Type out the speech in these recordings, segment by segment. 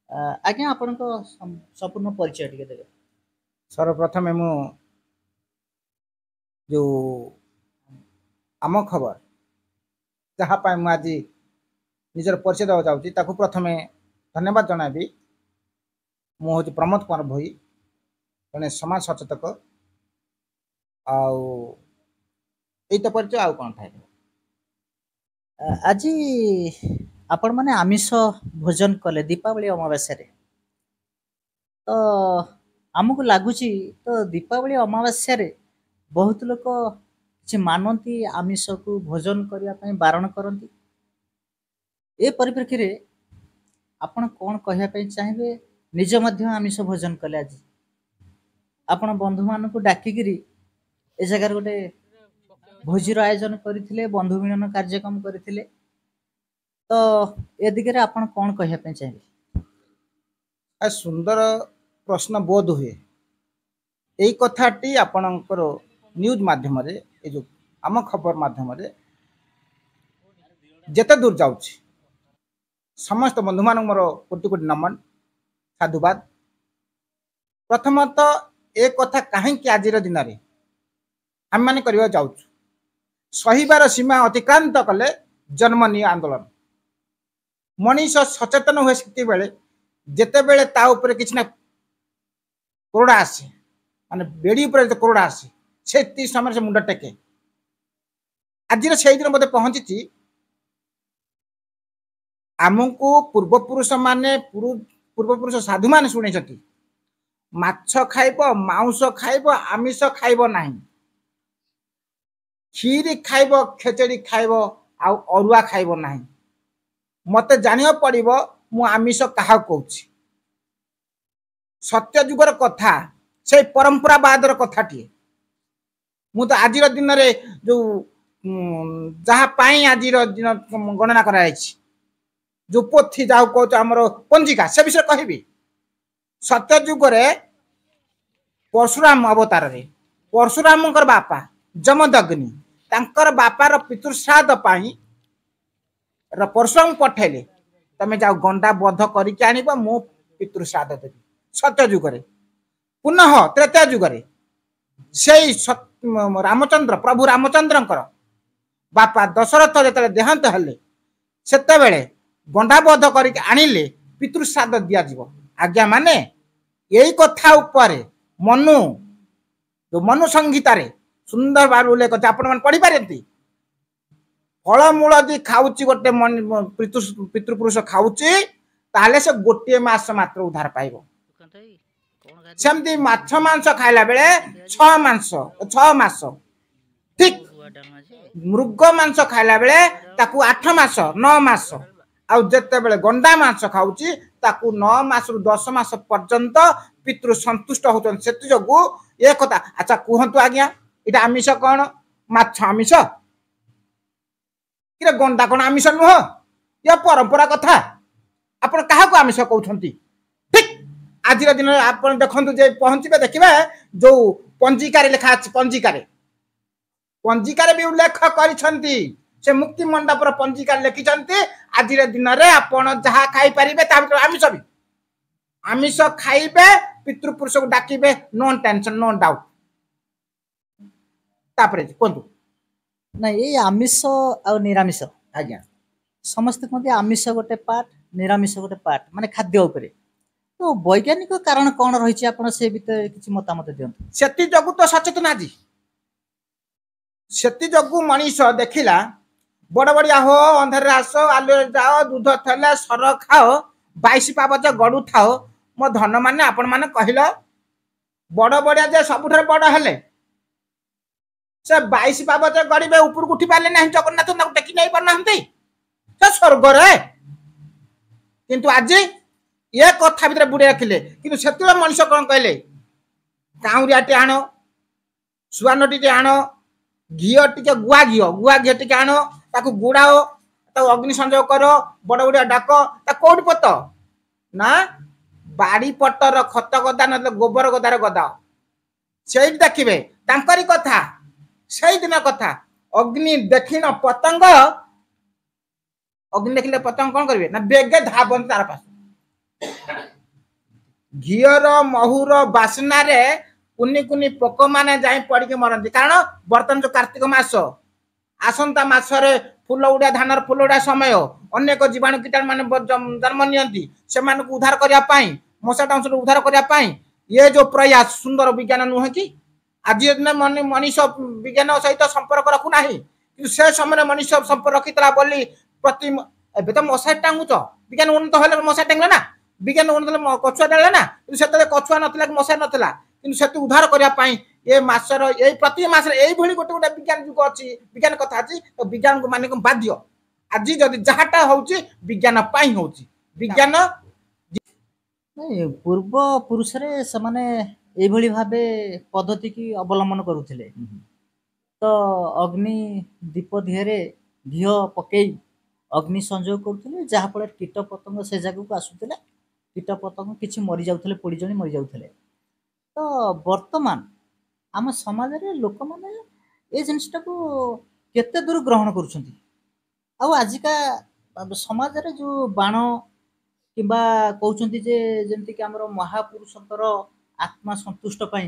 आज्ञा आपण संपूर्ण परिचय टिके देबे। सर्वप्रथमे मु जो आम खबर जहाँ मु आज निजर परिचय देवा चाहूँगी ताकू प्रथमे धन्यवाद जनाबी। मु हूँ प्रमोद कुमार भोई जड़े समाज सचेतक आईत परिचय आउ कौन था आज आपण माने आमिष भोजन कले दीपावली अमावास्या रे तो आमको लगुच तो दीपावली अमावास्या रे बहुत लोक किसी मानती आमिष को भोजन करने बारण करती ए परिप्रेक्षी रे आपण कौन कहवाई चाहिए निज मध्य आमिष भोजन कले आज आपण बंधु मान को डाकिकी ए जगार गोटे भोजीर आयोजन करते बंधु मिलन कार्यक्रम करते तो ए दिगरे आपण कौन कहवाई चाहिए। सुंदर प्रश्न बोध हुए यही कथाटी आपणकर न्यूज माध्यम जो आम खबर माध्यम जेते दूर जाऊँ समस्त बंधु मान मोर कोटि कोटि नमन साधुवाद। प्रथमतः ए कथा कहीं आज दिन में आम मैंने करवा जाऊँ सहीबार सीमा अतिक्रांत कले जन्म नि आंदोलन मनीष सचेतन हुए से बेले जेते बेले ता ऊपर किसी ना कोरडा आसे माने बेड़ी ऊपर जो कोरडा आसे से समय से मुंड टेके आज से दिन मत पहुंची आमको पूर्वपुरुष माने पूर्वपुरुष साधु मान शुणी माछ खाइब मांस खाइब आमिष खाइब नहीं खीर खाइब खेचड़ी खाइब आउ अरुआ खाइब नहीं मते जानियो पड़िबो मु आमिष कहा कहूँ सत्य जुगर कथा से परंपरावादर कथाटी मु तो आज दिन रे जो जहाँ आज दिन गणना कराई जो पोथी जहाँ कह आमर पंजिका से विषय कहबी सत्य जुगरे परशुराम अवतार रे परशुराम बापा जमदग्नि तांकर बापार पितृश्राद्ध पाई परशुराम पठेले तमें जाओ गंडा बध करके आनिब मु पितृश्राद्ध देवी सत्य जुगरे पुनः त्रेता जुगरे से रामचंद्र प्रभु रामचंद्रंकर बापा दशरथ जो देहांत हेले सेते बेले गंडा बध करके आनिले पितृश्राद्ध दिया जीवो आज्ञा माने यही कथा उपरे मनु जो मनु संहिता रे सुंदर बार उल्लेख करते आपण मन पढ़ी पारती फलमूल यदि खाऊची गोटे पितृपुरुष खाऊची ताले से गोटे मास मात्र उद्धार पाइब सेमती माछ मांस खाइला बेले 6 मास ठीक मृग मांस खाइला बेले ताकू 8 मास 9 मास आउ जते बेले गंडा मांस खाऊची ताकू 9 मास रु 10 मास पर्यंत पितृ संतुष्ट होचन सेति जगु ए कथा अच्छा कहंतु आज्ञा इटा आमिष कौन माछ आमिष कि गंडा कौन आमिष नुह या परंपरा कथा आपण क्या आमिष कहते ठीक आज दिन आप देखते जे पहुंचे देखिए जो पंजिकार लिखा अच्छे पंजिकार भी उल्लेख करिसेंती से मुक्ति मंडपर पंजिकार लिखिं आज दिन में आपण जहाँ खाईपारे आमिष भी आमिष खाइबे पितृपुरुष को डाकिबे नो टेंशन नो डाउट तापरे कोंतु ना ये आमिष आ निरामिष आज्ञा समस्त कहते आमिष गोटे पार्ट निरामिष गोटे पार्ट माने खाद्य उपरे तो वैज्ञानिक कारण कौन रही आपन से भीतर किछि मतामत दियंतु सेति जगु तो सचेतन आज सेति जगु मनीष देखिला बड़ बड़िया हो अंधार आस आलु जाओ दूध थले सर खाओ 22 पावच गड़ू थाओ मो धन माने आपण माने कहिलो बड़ बड़िया जे सबुठर बड़ हेले से 22 पावच गड़ीबे ऊपर उठी पाले नहीं जगन्नाथ ना टेकी नहीं पारनाहंती से स्वर्ग रे किंतु आज ये कथा भीतर बुड़े रखिले किंतु सेतुले मनुष्य कोन कहले काउरियाटे आनो सुवानटी आनो घिओ टिके गुआ घिओ टिके आनो ताकू गुड़ाओ ताकू अग्नि संजोग करो बड़ बड़िया डाक ता कोठी पत ना बाड़ी पटर खत गदा न गोबर गदार गदा से देखिए तांकरी कथा से दिन कथा अग्नि देखिन पतंग अग्नि देखिले पतंग कौन करेंगे ना बेगे धावन तार पास घीर महुर बासनार कुनि कुनि पोक मैंने जा पड़ी मरती कारण बर्तमान जो कार्तिक मास आसंता मसरे फूल उड़ा धान फूल उड़ा समय अनेक जीवाणु कीटाणु मान जन्म नि उद्धार करने मशा डांस उद्धार करने ये जो प्रयास सुंदर विज्ञान नुहे कि आज दिन मनीष विज्ञान सहित संपर्क रखुना कि से समय मनीष संपर्क रखी बोली प्रति एबे तो मशा टांगुच विज्ञान उन्नत होले मशा टांगले ना विज्ञान उन्नत कछुआ डाले ना से कछुआ नथिला मशा नथिला किंतु से उद्धार करने ये मासर ये प्रति मास ये गोटे गोटे विज्ञान जुग अच्छी विज्ञान कथा अच्छी तो विज्ञान को मान बाध्य आज जदि जहाटा होची विज्ञान पाई होची विज्ञान नहीं पूर्व पुरुष रे समाने एभली भाबे पद्धति की अवलंबन करुथिले तो अग्नि दीप दिहरे घी पकई अग्नि संयोग करुथिले जहा फल कीट पतंग से जगह को आसुथिले कीट पतंग किछि मरि जाउथिले पोड़ी जणी मरि जाउथिले तो वर्तमान आम समाज रे लोक माने ए जिनिसटा को केते दूर ग्रहण करुछंती आ आजिका समाज रे जो बाण किंबा कहउछंती जे जेमति कि हमर महापुरुषंकर आत्मा संतुष्ट पाई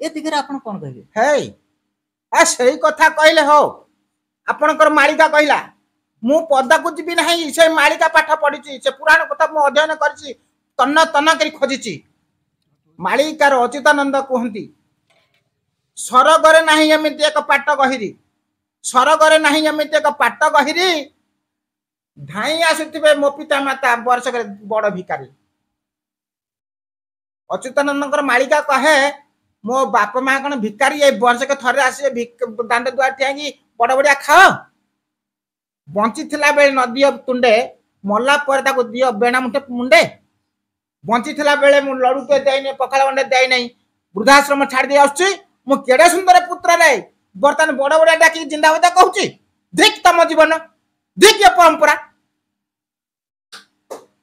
ए दिगरे आपण कोन कहबे हे आ सही कथा कहले हो आपनकर मालिका कहला मु पदा को जीबी नहीं से मालिका पाठ पढ़ी से पुराण कथा मु अध्ययन करछि तन्न तन्न करी खोजिछि मालिकार अच्युतानंद कहती सरगरे नाही एमिति एक पाट गहिरी सरगरे नाही एमिति एक पाट गहिरी धाई आसुथिबे मो पिता माता वर्षक बड़ भिकारी अच्युतानंद मालिका कहे मो बाप माँ कौन भिकारी ये वर्षक थरे आसे दांड दुआर ठिया बड़ बढ़िया खाओ बंची थिला बेले नदी तुंडे मल्ला पर ताको दियो बेणा मुठे मुंडे बंची थिला बेले मु लड़ुटे देई पखाला वंडे देई नहीं वृद्धाश्रम छाड़ दे आछी मु केडे सुंदर पुत्र रे बर्तन बड़ बड़ डाकी जिंदाबाद कहूची देख तम जीवन देख ये परंपरा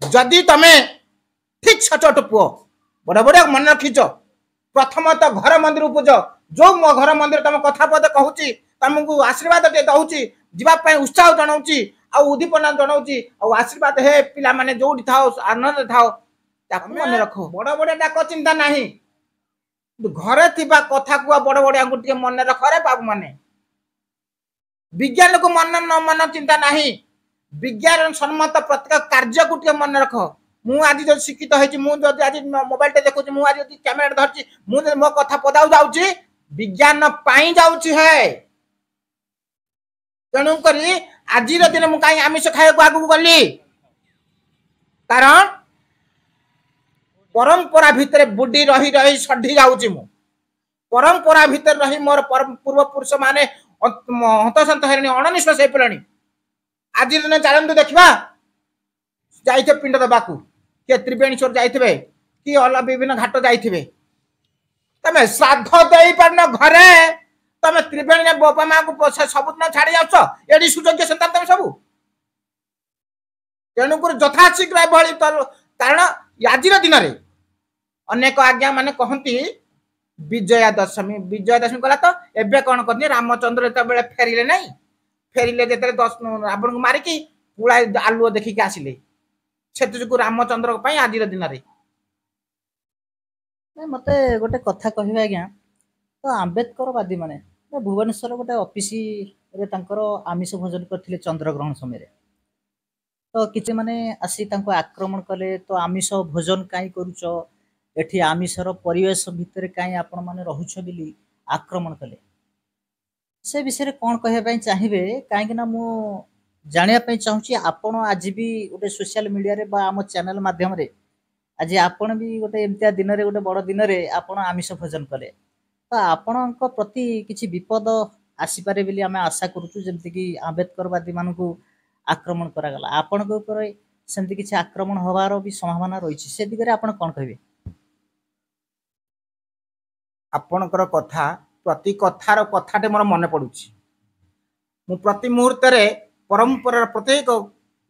जदि तमे ठीक सचोट पुओ बड़ बड़ मन रखीच प्रथम तो घर मंदिर पूज जो मो घर मंदिर तुम कथा पद कहूची तुमको आशीर्वाद टे दउची जीवा उत्साह जनाऊँगी उद्दीपना जनाऊँगी आशीर्वाद हे पिला माने जोड़ी थाओ आनंद थाओ मन रख बड़ बड़ डाक चिंता नहीं घरे थिबा कथा को बड़ बड़ टे मन रख रे बाबू माने विज्ञान को मन न मन चिंता नहीं विज्ञान सम्मत प्रत्येक कार्य को टे मन रख मु आज जो शिक्षित होइछि मु जो आज मोबाइल टे देखुछि मु आज कैमेरा धरछि मु मो कथा पदाउ जाउछि विज्ञान पाई जाउछि है तेणु करी आज दिन मु कहीं आमिष खाइबा आगु गली कारण परंपरा भितर बुढ़ी रही रही सढ़ी जाऊँ मु परंपरा भितर रही मोर पूर्व पुरुष माने हतसंत हेणी अणनिश्वास हो पड़े आज दिन चलते देखा जाइए पिंड दबाकू किए त्रिवेणीश्वर जाइए कि अल विभिन्न घाट जाइए तमें श्राद्ध दे पारन घरे तमें त्रिवेणी बापा माँ को सबुदिन छाड़ी जाऊछ एडी सुयोग्य संतान तुम सब तेणुक यथाशीघ्र एभली कारण आज दिन में अनेक आज्ञा माने कहती विजया दशमी कला तो एबे कौन करनी रामचंद्र जो फेरिले नहीं फेरिले जो 10 रावण को मारिकी पुला आलुओ देखिक आसिले से रामचंद्र आज दिन में मते गोटे कथा कहबे आज्ञा तो आंबेडकरवादी माने भुवनेश्वर गोटे ऑफिस रे तांकर आमिष भोजन करथिले चंद्रग्रहण समय तो किसी माने आसी तांको आक्रमण कले तो आमिष भोजन काई करूछ एठी आमिषर परिवेश भितर काई आपण माने रहुछ बिली आक्रमण कले से विषय कौन कहबे चाहिए कहीं ना मु जानिया चाहूँगी आपण आज भी गोटे सोशल मीडिया रे बा आम चैनल माध्यम रे आज आपण भी गोटे एमतिया दिन रे गोटे बड़ दिन रे आपण आमिष भोजन कले तो आपणक प्रति किसी विपद आसीपारे बोली आम आशा करुचु जमती कि आंबेडकरवादी मान आक्रमण करागला आपण सेमती किसी आक्रमण हबार भी संभावना रही से दिगरे आपण कौन कहबे आपणकर कथा प्रति कथार कथाटे मोर मन पड़ुछि मु प्रति मुहूर्त रे परंपरा प्रत्येक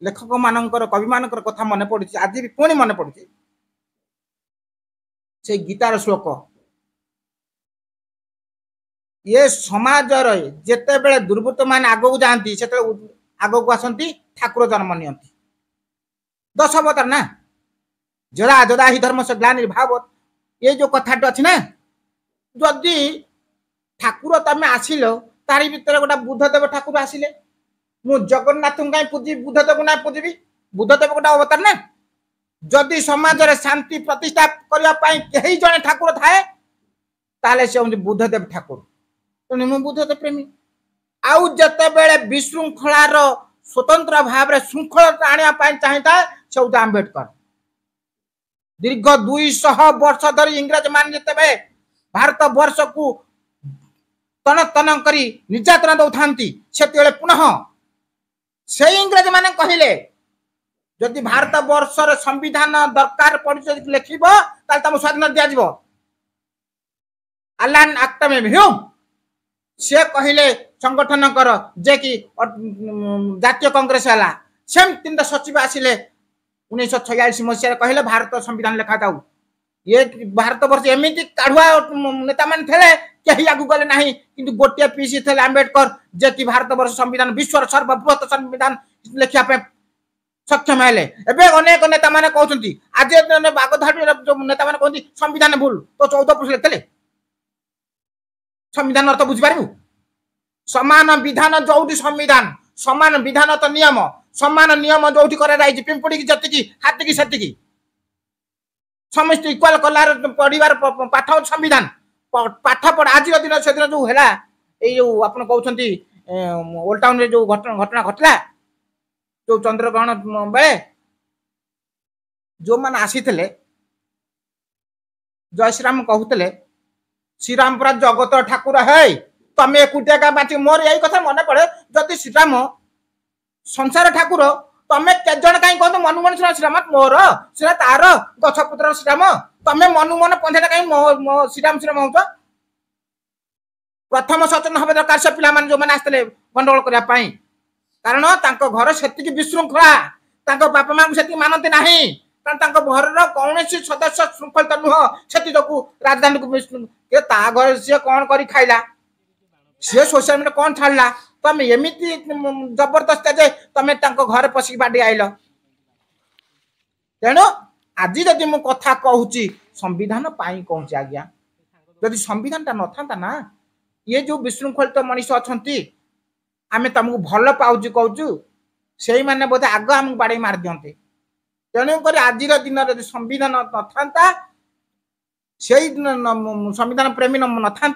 लेखक मानकर कवि मानकर कथा मन पड़ुछि आज भी पुणी मन पड़ुछि से गीतार श्लोक ये समाज जिते बेले दुर्वृत्त मान आगो जाती से आगो को आसती ठाकुर जन्म नियंती 10 अवतार ना जरा जरा ही धर्म से ग्लानिर्भाव ये जो कथाटी अच्छी ना जदि ठाकुर तुम आसिल तारी भितर गोटे बुद्धदेव ठाकुर आसिले मु जगन्नाथ कहीं पूजी बुद्धदेव ना पूजबी बुद्धदेव गोटे अवतार ना जदि समाज रे शांति प्रतिष्ठा करने कहीं जड़े ठाकुर थाए ताले से बुद्धदेव ठाकुर तेणु मु बुद्धदेव प्रेमी आउ जते बेले विशृंखलार स्वतंत्र भाव में श्रृंखलता आने चाहिए से हूँ आंबेडकर दीर्घ 200 वर्ष धरी इंग्रज मान जिते भारत वर्ष को तन तन करी निर्यातना दौथांती से पुनः से इंग्रज माने कहले जदि भारत वर्षर संविधान दरकार पड़ी लिखब तुम स्वाधीन दिज्व अलान आक्टमे ह्यूम से कहले संगठन कर जे कि जातीय कांग्रेस है सेम 3 सचिव आसिले 1946 मसीह कहले भारत संविधान लिखा जाऊ ये भारत वर्ष एमती काढ़ुआ नेता मान थे कहीं आगू गले ना कि गोटे पीसी थे आंबेडकर जे कि भारत वर्ष संविधान विश्व सर्वबृहत संविधान लिखा सक्षम है अनेक नेता मैंने कहते आज बागधाड़ी जो नेता मैंने कहते संविधान भूल तो 14 पुरुष लिखते संविधान अर्थ बुझीपारू समान विधान जो संविधान समान विधान तो नियम समान नियम जो पिंपुड़ी की जी हाथी की समस्त इक्वाल कलार पढ़ार पाठ संविधान पाठ पढ़ आज दिन से दिन जो है जो आप कहते ओल्ड टाउन जो घटना घटला जो चंद्रग्रहण बेले जो मैंने आसी जय श्रीराम कहते श्रीराम पूरा जगत ठाकुर है तमें एकुटिया का बाँची मोर यही कथा मन पड़े जदि श्रीराम संसार ठाकुर तमें केजन कहीं कहते मनु मन श्रीराम मोर सीरा तार गछपुत्र श्रीराम तमें मनु मन पंथा कहीं श्रीराम श्रीराम हो प्रथम सचेतन हम दरकार से पिला जो मैंने आसते गंडगोल करने कारण घर से विशृंखला बापा माँ से मानती ना कारण घर कौन सदस्य श्रृंखलित नुह से राजधानी को घर सी कौन कर खाइला सी सोशल मीडिया कौन छाड़ा तुम एमती जबरदस्त जे तुम घर पशिक बाड़ी आइल तेणु आज जदि मु कथा कहूँ संविधान कहूँ आज्ञा जदि संविधान टा न था ना ये जो विशृंखलित मनीष अच्छा आम तुमको भल पाऊँ कहूँ से मैंने बोधे आग आमको बाड़े मार दिंते तेणुक आज दिन जब संविधान न था से संविधान प्रेमी न था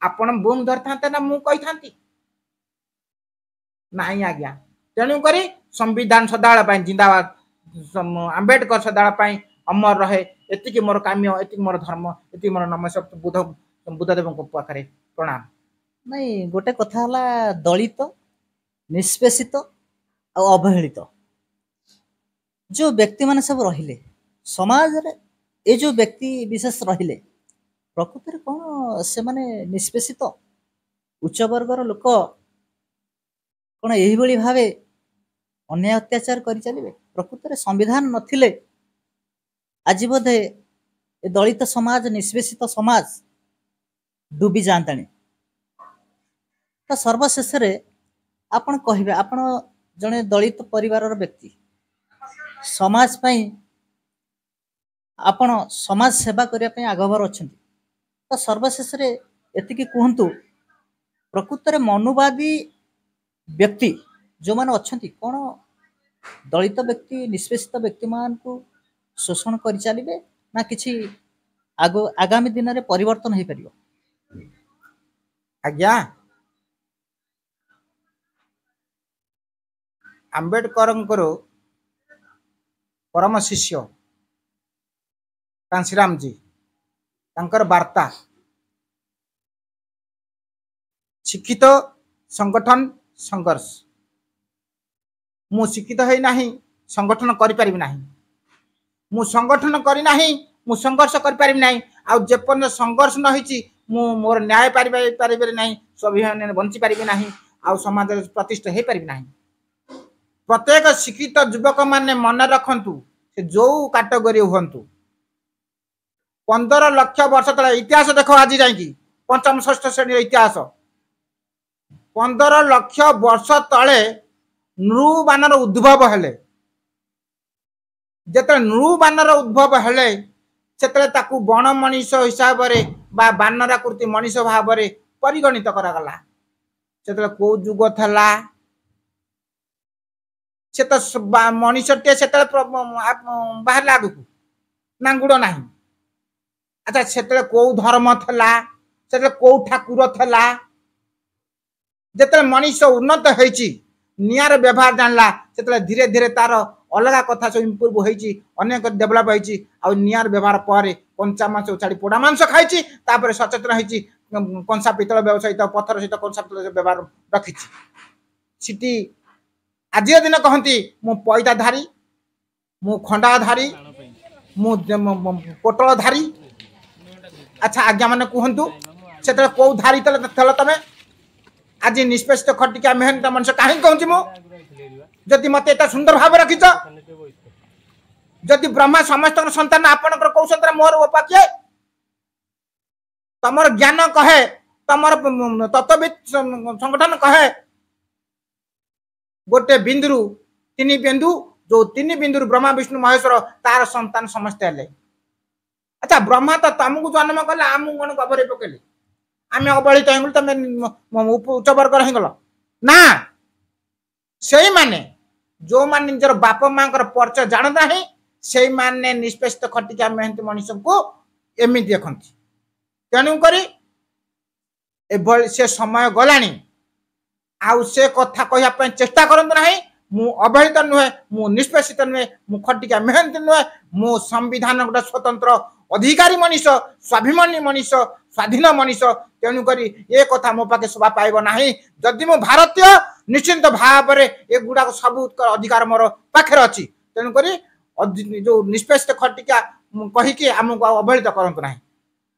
आपण बूम धर था ना मु कही था नहीं आज्ञा तेणुक संविधान सदाबेले जिंदाबाद आंबेडकर सदाबेले अमर रहे एति मोर काम्य एति मोर धर्म एति मोर नमस्कार बुद्धदेव पाखे प्रणाम नहीं गोटे कथा हला दलित निष्पेषित और अवहेलित जो व्यक्ति माने सब रहिले समाज रे ए जो व्यक्ति विशेष रहिले प्रकृति कौन से माने निष्पेषित उच्च वर्गर लोक कौन यही भली भावे अन्याय अत्याचार कर चलिए प्रकृति संविधान नथिले आज बोधे ए दलित समाज निष्पेषित समाज डूबी जातानी तो सर्वशेष आपण कहिबे आपण जने दलित परिवार व्यक्ति समाज पई आपण समाज सेवा करने पई आगभर अछंती तो सर्वशेष एतिकी कहतु प्रकृत मनुवादी व्यक्ति जो माने अछंती कौन दलित व्यक्ति निष्पेषित व्यक्ति मान को शोषण कर चलिए ना किछि आगामी दिन में परिवर्तन हो पार आज्ञा आंबेडकर परम शिष्य कांशीराम जी तांकर वार्ता शिक्षित संगठन संघर्ष मु शिक्षित है नहीं संगठन करि नहीं मु संगठन करि नहीं मु संघर्ष करि नहीं आ जेपर्यंत संघर्ष न होइछि मु मोर न्याय पारिबे नहीं स्वाभिमान बंची पारिबे नहीं आ समाज प्रतिष्ठा हो पारिबे नहीं प्रत्येक शिक्षित युवक माने मन रखंतु से जो कैटेगरी हुंतु 15 लाख वर्ष तले इतिहास देख आज जाइकी पंचम षष्ठ श्रेणी इतिहास 15 लाख वर्ष तले नृ बानर उद्भव हेले ଯେତେବେଳେ ନୃବାନର ଉଦ୍ଭବ ହେଲେ ସେତେବେଳେ ତାକୁ ବଣ ମଣିଷ ହିସାବରେ ବା ବାନରାକୃତି ମଣିଷ ଭାବରେ ପରିଗଣିତ କରାଗଲା। ସେତେବେଳେ କୋଉ ଯୁଗ ଥିଲା? ସେ ତ ମଣିଷଟିଏ ସେତେବେଳେ ବାହାରିଲା ଆଗକୁ ନାଙ୍ଗୁଡ଼ ନାହିଁ। ଆଚ୍ଛା ସେତେବେଳେ କୋଉ ଧର୍ମ ଥିଲା? ସେତେବେଳେ କୋଉ ଠାକୁର ଥିଲା? ଯେତେବେଳେ ମଣିଷ ଉନ୍ନତ ହେଇଛି, ନିଆଁର ବ୍ୟବହାର ଜାଣିଲା, ସେତେବେଳେ ଧୀରେ ଧୀରେ ତାର ଅଲଗା କଥା ସବୁ ଇମ୍ପ୍ରୁଭ ହେଇଛି, ଅନେକ ଡେଭଲପ ହେଇଛି। ଆଉ ନିଆଁର ବ୍ୟବହାର ପରେ କଞ୍ଚା ମାଂସ ଛାଡ଼ି ପୋଡ଼ା ମାଂସ ଖାଇଛି। ତାପରେ ସଚେତନ ହେଇଛି, କଂସା ପିତ୍ତଳ ସହିତ ପଥର ସହିତ କଂସା ପିତ୍ତଳ ବ୍ୟବହାର ରଖିଛି। ସେଠି ଆଜିର ଦିନ କହନ୍ତି ମୁଁ ପଇତାଧାରୀ, ମୁଁ ଖଣ୍ଡାଧାରୀ, ମୁଁ ପୋଟଳଧାରୀ। ଆଚ୍ଛା ଆଜ୍ଞା ମାନେ କୁହନ୍ତୁ ସେତେବେଳେ କୋଉ ଧାରୀ ଥିଲ ତମେ? ଆଜି ନିଷ୍ପେଷିତ ଖଟିକା ମେହନତ ମଣିଷ କାହିଁକି କହୁଛି ମୁଁ? ଯଦି ମତେ ଏତେ ସୁନ୍ଦର ଭାବେ ରଖିଛ, ଯଦି ବ୍ରହ୍ମା ସମସ୍ତଙ୍କର ସନ୍ତାନ, ଆପଣଙ୍କର କୋଉ ସନ୍ତାନ? ମୋର ବାପା କିଏ? ତମର ଜ୍ଞାନ କହେ, ତମର ତତ୍ତ୍ୱବିତ୍ ସଂଗଠନ କହେ गोटे बिंदु तीन बिंदु, जो तीन बिंदु ब्रह्मा विष्णु महेश्वर तार संतान समस्त हेले। अच्छा ब्रह्मा तो तुमको जन्म कले, आमको कौन गभर पकेले? आम अवहेलित हो तुम उच्च वर्ग रहीगल ना? से माने जो माने निजर बाप माँ परिचय जानता ही से माने निष्पेषित खटिका मेहनती मनीष को एमि देखती। तेणुक से समय गलानी, आउ से कथा कहवाई चेष्टा करते ना। मु अवहेलित नुहे, मु निष्पेषित नुहे, मु खटिका मेहनती नुहे, मु संविधान गोटे स्वतंत्र अधिकारी मनीष, स्वाभिमानी मनीष, स्वाधीन मनीष। तेणुक ये कथा मो पाखे शोभा पाइब ना। जदि मु भारतीय निश्चिंत भाव ये गुड़ाक सब अधिकार मोर पाखे अच्छी। तेणुक जो निष्पेषित खटिका कहीकि आमको अवहेलित करंतु ना।